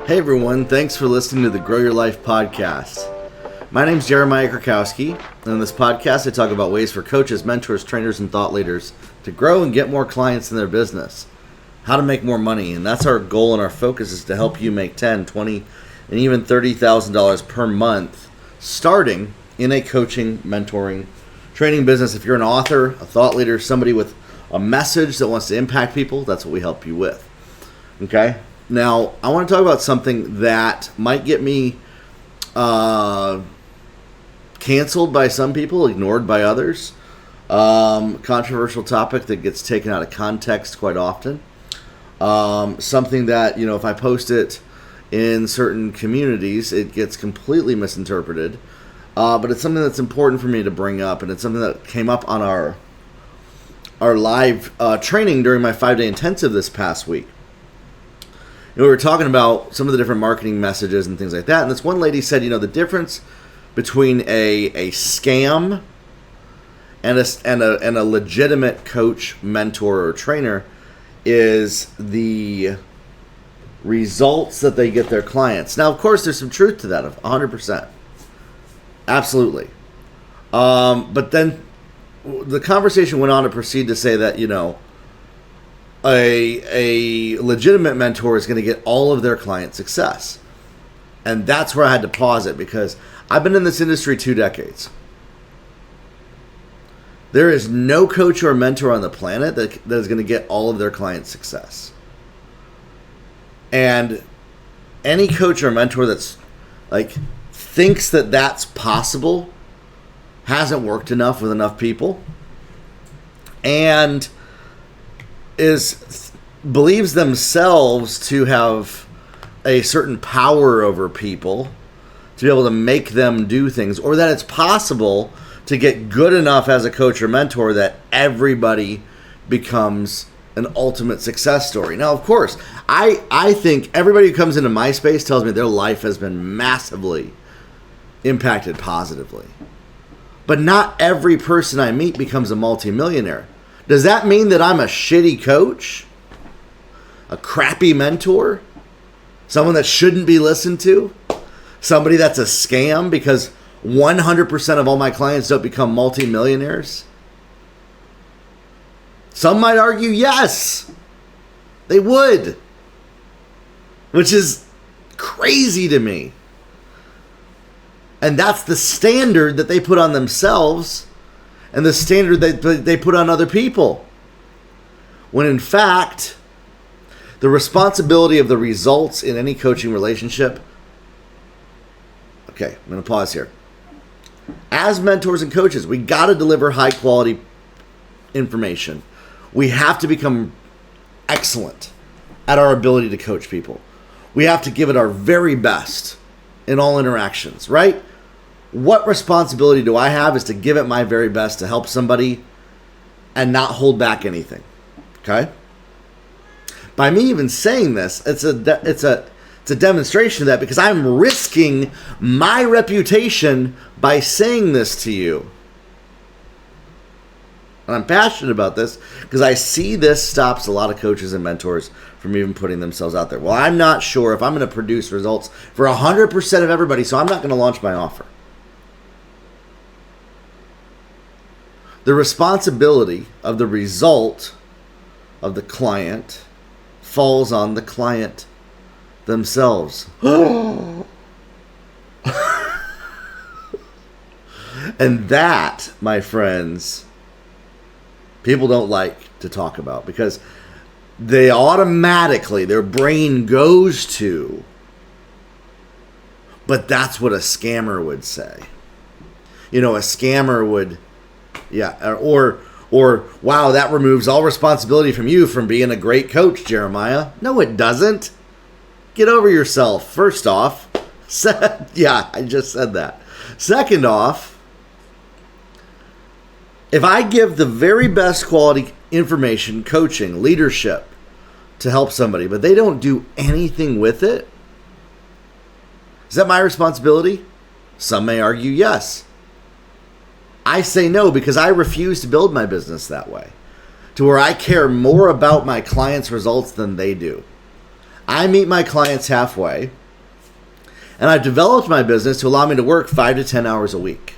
Hey everyone, thanks for listening to the Grow Your Life podcast. My name's Jeremiah Krakowski, and in this podcast I talk about ways for coaches, mentors, trainers, and thought leaders to grow and get more clients in their business. How to make more money, and that's our goal and our focus is to help you make $10,000, $20,000, and even $30,000 per month starting in a coaching, mentoring, training business. If you're an author, a thought leader, somebody with a message that wants to impact people, that's what we help you with. Okay? Now, I want to talk about something that might get me canceled by some people, ignored by others. Controversial topic that gets taken out of context quite often. Something that, if I post it in certain communities, it gets completely misinterpreted. But it's something that's important for me to bring up, and it's something that came up on our live training during my 5-day intensive this past week. We were talking about some of the different marketing messages and things like that, and this one lady said, the difference between a scam and a legitimate coach, mentor, or trainer is the results that they get their clients. Now, of course, there's some truth to that, 100%. Absolutely. But then the conversation went on to proceed to say that, a legitimate mentor is going to get all of their client success. And that's where I had to pause it, because I've been in this industry 2 decades. There is no coach or mentor on the planet that is going to get all of their client success. And any coach or mentor that's thinks that that's possible hasn't worked enough with enough people and believes themselves to have a certain power over people to be able to make them do things, or that it's possible to get good enough as a coach or mentor that everybody becomes an ultimate success story. Now, of course, I think everybody who comes into my space tells me their life has been massively impacted positively. But not every person I meet becomes a multimillionaire. Does that mean that I'm a shitty coach? A crappy mentor? Someone that shouldn't be listened to? Somebody that's a scam because 100% of all my clients don't become multimillionaires? Some might argue yes, they would, which is crazy to me. And that's the standard that they put on themselves and the standard that they put on other people. When in fact, the responsibility of the results in any coaching relationship. Okay, I'm going to pause here. As mentors and coaches, we got to deliver high quality information. We have to become excellent at our ability to coach people. We have to give it our very best in all interactions, right? What responsibility do I have is to give it my very best to help somebody and not hold back anything, okay? By me even saying this, it's a demonstration of that, because I'm risking my reputation by saying this to you. And I'm passionate about this because I see this stops a lot of coaches and mentors from even putting themselves out there. Well, I'm not sure if I'm going to produce results for 100% of everybody, so I'm not going to launch my offer. The responsibility of the result of the client falls on the client themselves. And that, my friends, people don't like to talk about, because they automatically, their brain goes to, but that's what a scammer would say. A scammer would, or wow, that removes all responsibility from you from being a great coach, Jeremiah. No, it doesn't. Get over yourself, first off. Yeah, I just said that. Second off, if I give the very best quality information, coaching, leadership to help somebody, but they don't do anything with it, is that my responsibility? Some may argue yes. I say no, because I refuse to build my business that way, to where I care more about my clients' results than they do. I meet my clients halfway, and I've developed my business to allow me to work 5 to 10 hours a week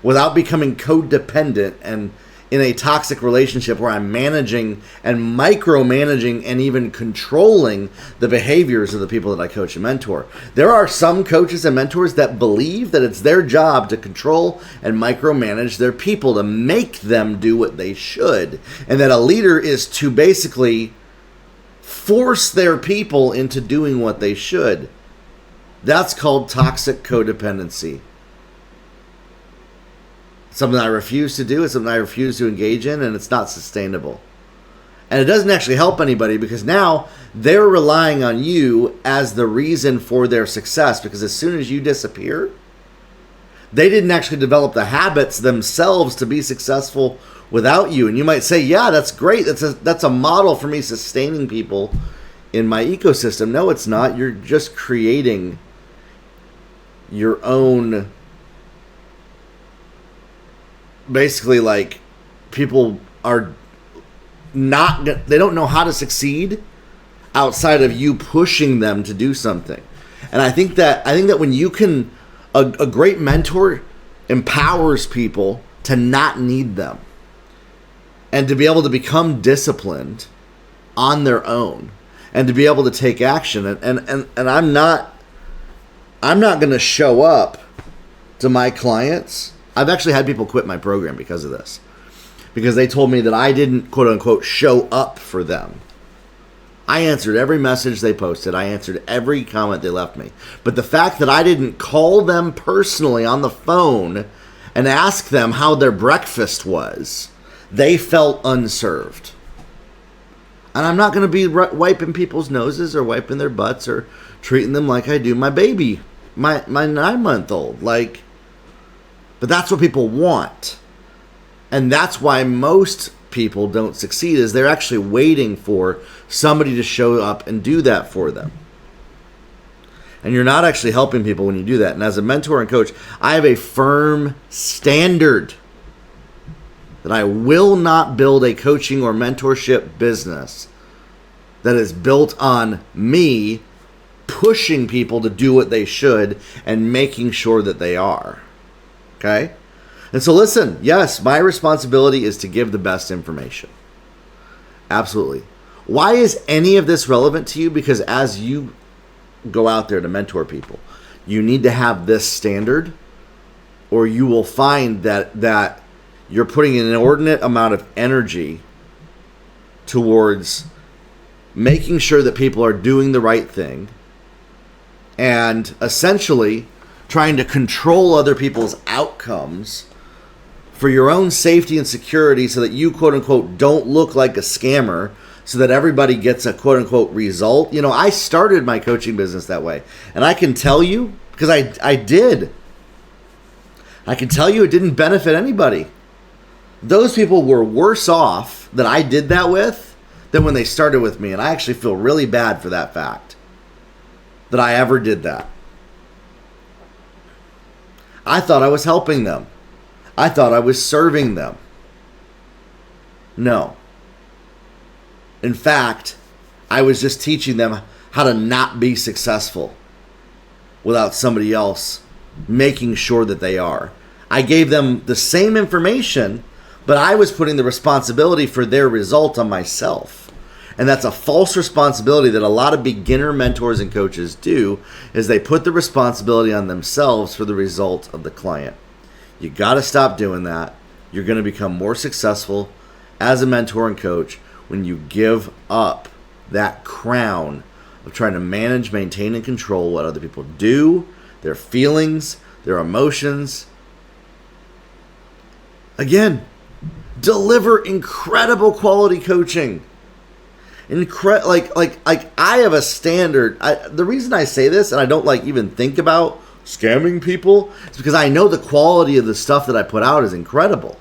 without becoming codependent and in a toxic relationship where I'm managing and micromanaging and even controlling the behaviors of the people that I coach and mentor. There are some coaches and mentors that believe that it's their job to control and micromanage their people to make them do what they should, and that a leader is to basically force their people into doing what they should. That's called toxic codependency. Something I refuse to do. It's something I refuse to engage in, and it's not sustainable. And it doesn't actually help anybody, because now they're relying on you as the reason for their success, because as soon as you disappear, they didn't actually develop the habits themselves to be successful without you. And you might say, yeah, that's great. That's a model for me sustaining people in my ecosystem. No, it's not. You're just creating your own, basically, like, people are not, they don't know how to succeed outside of you pushing them to do something. And I think that when you can, a great mentor empowers people to not need them and to be able to become disciplined on their own and to be able to take action. And I'm not going to show up to my clients. I've actually had people quit my program because of this, because they told me that I didn't, quote unquote, show up for them. I answered every message they posted. I answered every comment they left me. But the fact that I didn't call them personally on the phone and ask them how their breakfast was, they felt unserved. And I'm not going to be wiping people's noses or wiping their butts or treating them like I do my baby, my 9-month-old. Like, but that's what people want. And that's why most people don't succeed, is they're actually waiting for somebody to show up and do that for them. And you're not actually helping people when you do that. And as a mentor and coach, I have a firm standard that I will not build a coaching or mentorship business that is built on me pushing people to do what they should and making sure that they are. Okay? And so listen, yes, my responsibility is to give the best information. Absolutely. Why is any of this relevant to you? Because as you go out there to mentor people, you need to have this standard, or you will find that you're putting an inordinate amount of energy towards making sure that people are doing the right thing and essentially trying to control other people's outcomes for your own safety and security, so that you, quote unquote, don't look like a scammer, so that everybody gets a, quote unquote, result. You know, I started my coaching business that way. And I can tell you, because I did. I can tell you it didn't benefit anybody. Those people were worse off that I did that with than when they started with me. And I actually feel really bad for that fact, that I ever did that. I thought I was helping them. I thought I was serving them. No. In fact, I was just teaching them how to not be successful without somebody else making sure that they are. I gave them the same information, but I was putting the responsibility for their result on myself. And that's a false responsibility that a lot of beginner mentors and coaches do, is they put the responsibility on themselves for the result of the client. You got to stop doing that. You're going to become more successful as a mentor and coach when you give up that crown of trying to manage, maintain, and control what other people do, their feelings, their emotions. Again, deliver incredible quality coaching. Like I have a standard. The reason I say this, and I don't even think about scamming people, is because I know the quality of the stuff that I put out is incredible.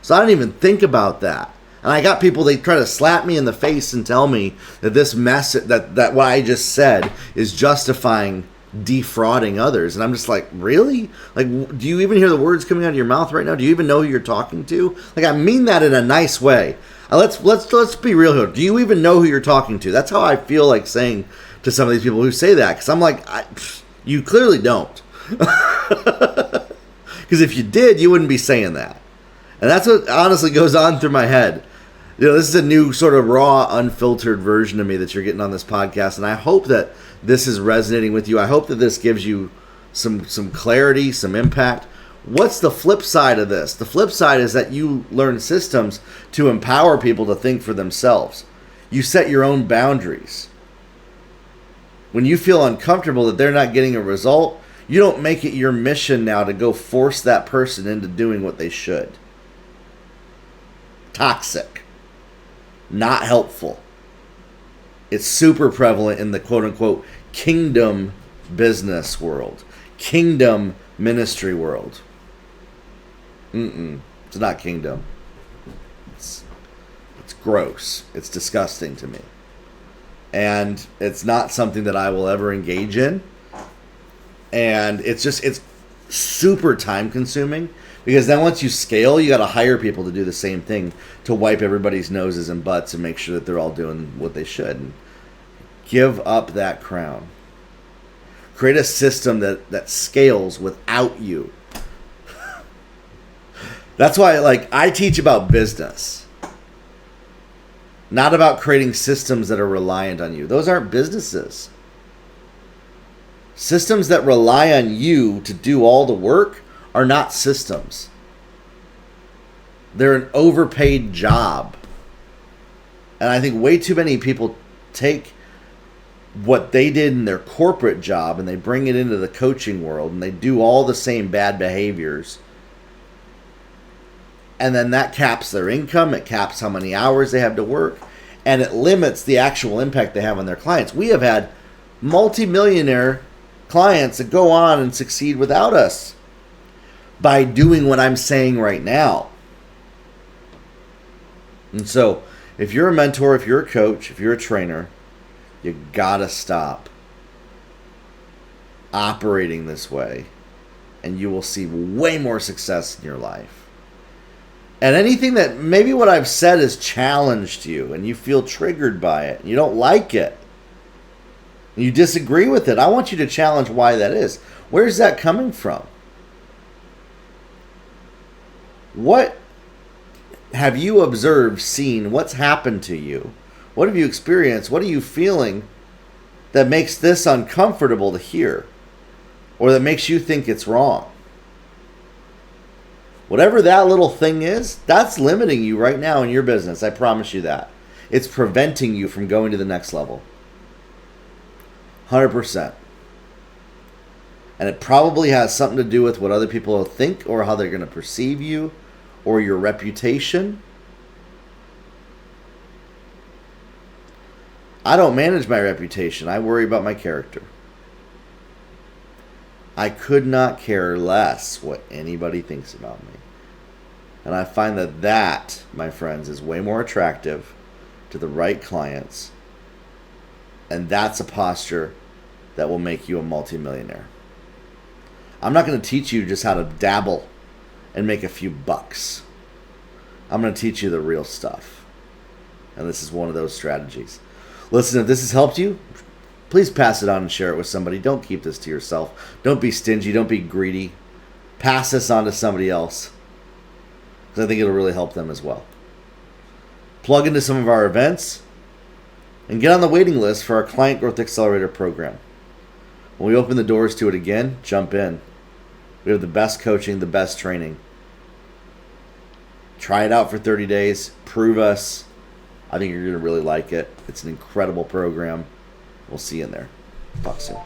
So I don't even think about that. And I got people, they try to slap me in the face and tell me that this mess, that what I just said is justifying defrauding others. And I'm just like, really? Like, do you even hear the words coming out of your mouth right now? Do you even know who you're talking to? Like, I mean that in a nice way. Let's be real here. Do you even know who you're talking to? That's how I feel like saying to some of these people who say that, because I'm like, you clearly don't. Because if you did, you wouldn't be saying that. And that's what honestly goes on through my head. This is a new sort of raw, unfiltered version of me that you're getting on this podcast, and I hope that this is resonating with you. I hope that this gives you some clarity, some impact. What's the flip side of this? The flip side is that you learn systems to empower people to think for themselves. You set your own boundaries. When you feel uncomfortable that they're not getting a result, you don't make it your mission now to go force that person into doing what they should. Toxic. Not helpful. It's super prevalent in the quote-unquote kingdom business world. Kingdom ministry world. It's not kingdom. It's gross. It's disgusting to me. And it's not something that I will ever engage in. And it's super time consuming, because then once you scale, you got to hire people to do the same thing, to wipe everybody's noses and butts and make sure that they're all doing what they should. And give up that crown. Create a system that scales without you. That's why I teach about business. Not about creating systems that are reliant on you. Those aren't businesses. Systems that rely on you to do all the work are not systems. They're an overpaid job. And I think way too many people take what they did in their corporate job and they bring it into the coaching world, and they do all the same bad behaviors. And then that caps their income, it caps how many hours they have to work, and it limits the actual impact they have on their clients. We have had multimillionaire clients that go on and succeed without us by doing what I'm saying right now. And so, if you're a mentor, if you're a coach, if you're a trainer, you gotta stop operating this way, and you will see way more success in your life. And anything that maybe what I've said has challenged you and you feel triggered by it, and you don't like it, and you disagree with it, I want you to challenge why that is. Where's that coming from? What have you observed, seen? What's happened to you? What have you experienced? What are you feeling that makes this uncomfortable to hear? Or that makes you think it's wrong? Whatever that little thing is, that's limiting you right now in your business. I promise you that. It's preventing you from going to the next level. 100%. And it probably has something to do with what other people will think, or how they're going to perceive you, or your reputation. I don't manage my reputation. I worry about my character. I could not care less what anybody thinks about me. And I find that, my friends, is way more attractive to the right clients. And that's a posture that will make you a multimillionaire. I'm not going to teach you just how to dabble and make a few bucks. I'm going to teach you the real stuff. And this is one of those strategies. Listen, if this has helped you, please pass it on and share it with somebody. Don't keep this to yourself. Don't be stingy. Don't be greedy. Pass this on to somebody else, because I think it'll really help them as well. Plug into some of our events and get on the waiting list for our Client Growth Accelerator program. When we open the doors to it again, jump in. We have the best coaching, the best training. Try it out for 30 days. Prove us. I think you're going to really like it. It's an incredible program. We'll see you in there. Talk soon.